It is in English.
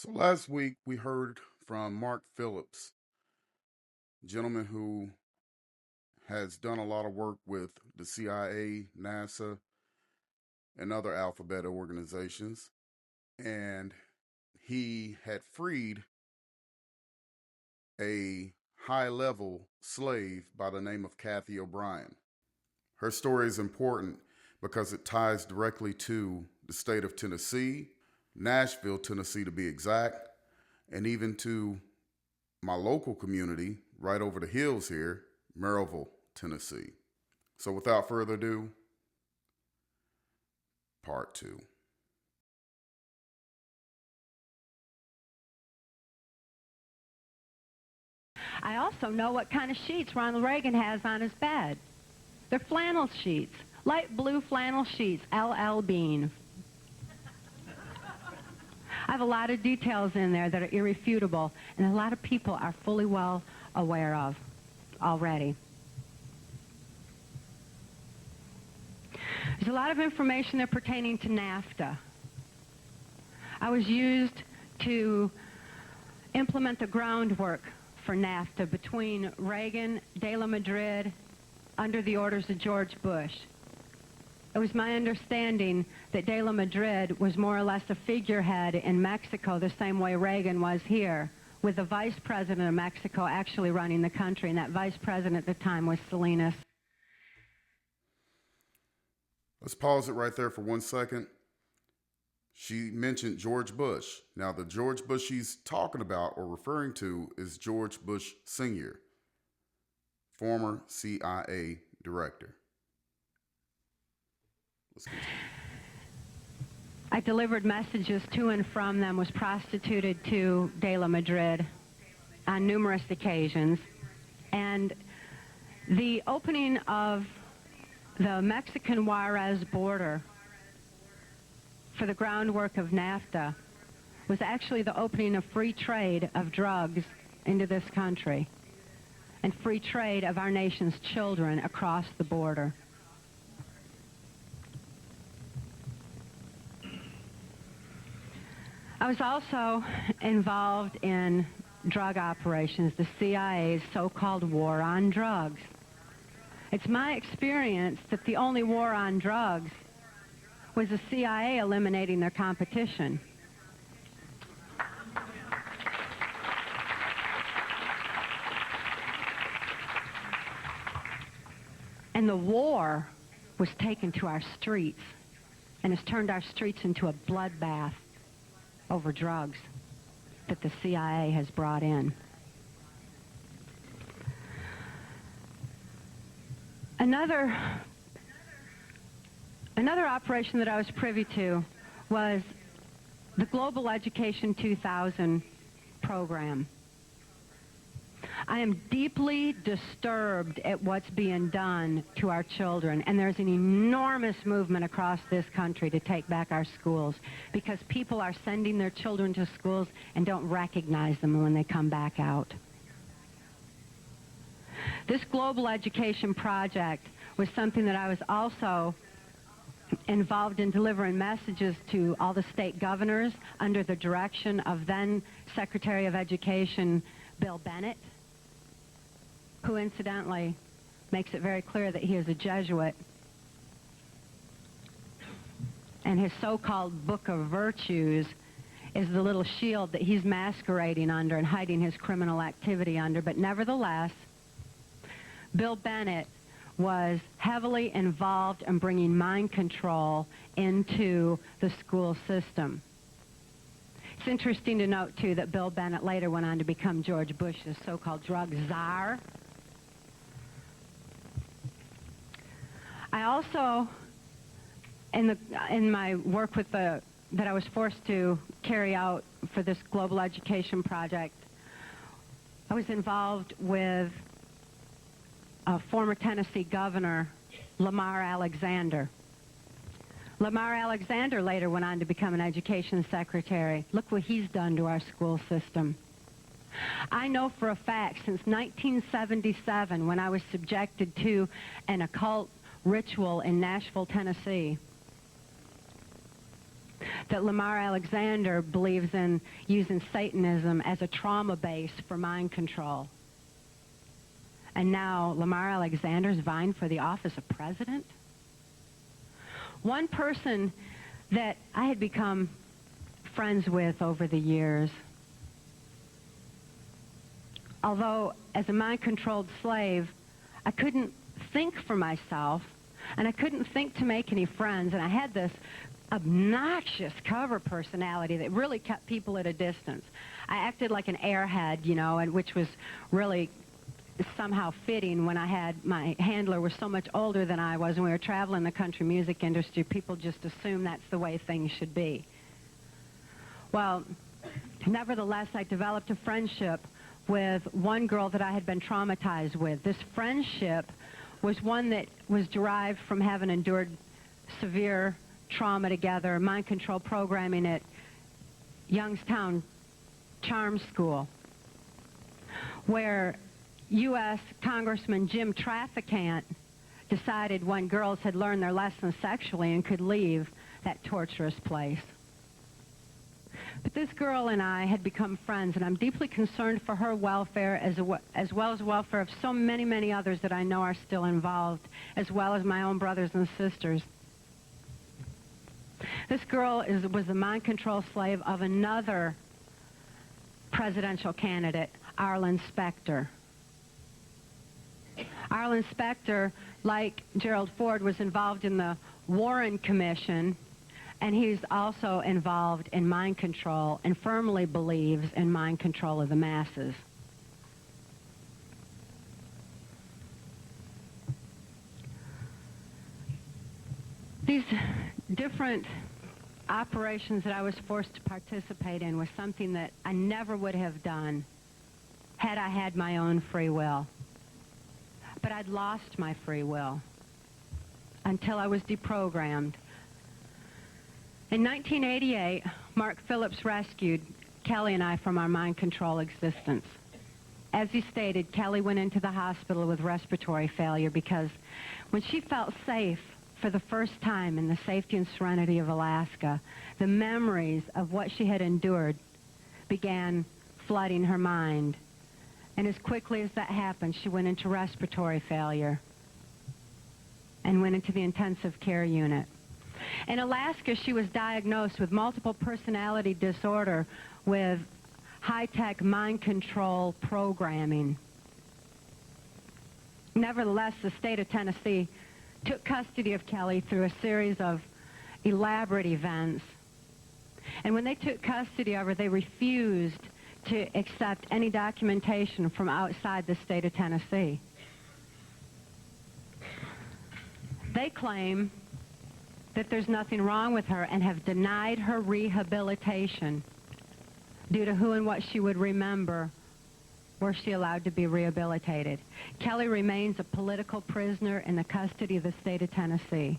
So last week we heard from Mark Phillips, a gentleman who has done a lot of work with the CIA, NASA, and other alphabet organizations. And he had freed a high-level slave by the name of Cathy O'Brien. Her story is important because it ties directly to the state of Tennessee, Nashville, Tennessee to be exact, and even to my local community right over the hills here, Maryville, Tennessee. So without further ado, part two. I also know what kind of sheets Ronald Reagan has on his bed. They're flannel sheets, light blue flannel sheets, LL Bean. I have a lot of details in there that are irrefutable, and a lot of people are fully well aware of already. There's a lot of information there pertaining to NAFTA. I was used to implement the groundwork for NAFTA between Reagan, De La Madrid, under the orders of George Bush. It was my understanding that De La Madrid was more or less a figurehead in Mexico the same way Reagan was here, with the vice president of Mexico actually running the country, and that vice president at the time was Salinas. Let's pause it right there for 1 second. She mentioned George Bush. Now, the George Bush she's talking about or referring to is George Bush Sr., former CIA director. Let's continue. I delivered messages to and from them, was prostituted to De La Madrid on numerous occasions. And the opening of the Mexican-Juarez border for the groundwork of NAFTA was actually the opening of free trade of drugs into this country and free trade of our nation's children across the border. I was also involved in drug operations, the CIA's so-called war on drugs. It's my experience that the only war on drugs was the CIA eliminating their competition. And the war was taken to our streets and has turned our streets into a bloodbath over drugs that the CIA has brought in. Another operation that I was privy to was the Global Education 2000 program. I am deeply disturbed at what's being done to our children, and there's an enormous movement across this country to take back our schools because people are sending their children to schools and don't recognize them when they come back out. This Global Education project was something that I was also involved in delivering messages to all the state governors under the direction of then Secretary of Education Bill Bennett, who incidentally makes it very clear that he is a Jesuit. And his so-called Book of Virtues is the little shield that he's masquerading under and hiding his criminal activity under. But nevertheless, Bill Bennett was heavily involved in bringing mind control into the school system. It's interesting to note, too, that Bill Bennett later went on to become George Bush's so-called drug czar. I also, in my work with that I was forced to carry out for this Global Education project, I was involved with former Tennessee Governor Lamar Alexander. Lamar Alexander later went on to become an education secretary. Look what he's done to our school system. I know for a fact since 1977, when I was subjected to an occult ritual in Nashville, Tennessee, that Lamar Alexander believes in using Satanism as a trauma base for mind control. And now Lamar Alexander's vying for the office of president? One person that I had become friends with over the years, although as a mind-controlled slave, I couldn't think for myself, and I couldn't think to make any friends, and I had this obnoxious cover personality that really kept people at a distance. I acted like an airhead, you know, and which was really somehow fitting when I had my handler was so much older than I was, and we were traveling the country music industry. People just assume that's the way things should be. Well, nevertheless, I developed a friendship with one girl that I had been traumatized with. This friendship was one that was derived from having endured severe trauma together, mind control programming at Youngstown Charm School, where U.S. Congressman Jim Trafficant decided when girls had learned their lessons sexually and could leave that torturous place. But this girl and I had become friends, and I'm deeply concerned for her welfare as well as the welfare of so many, many others that I know are still involved, as well as my own brothers and sisters. This girl was the mind control slave of another presidential candidate, Arlen Specter. Arlen Specter, like Gerald Ford, was involved in the Warren Commission, and he's also involved in mind control and firmly believes in mind control of the masses. These different operations that I was forced to participate in was something that I never would have done had I had my own free will. But I'd lost my free will until I was deprogrammed. In 1988, Mark Phillips rescued Kelly and I from our mind control existence. As he stated, Kelly went into the hospital with respiratory failure because when she felt safe for the first time in the safety and serenity of Alaska, the memories of what she had endured began flooding her mind. And as quickly as that happened, she went into respiratory failure and went into the intensive care unit. In Alaska, she was diagnosed with multiple personality disorder with high-tech mind control programming. Nevertheless, the state of Tennessee took custody of Kelly through a series of elaborate events. And when they took custody of her, they refused to accept any documentation from outside the state of Tennessee. They claim that there's nothing wrong with her and have denied her rehabilitation due to who and what she would remember were she allowed to be rehabilitated. Kelly remains a political prisoner in the custody of the state of Tennessee.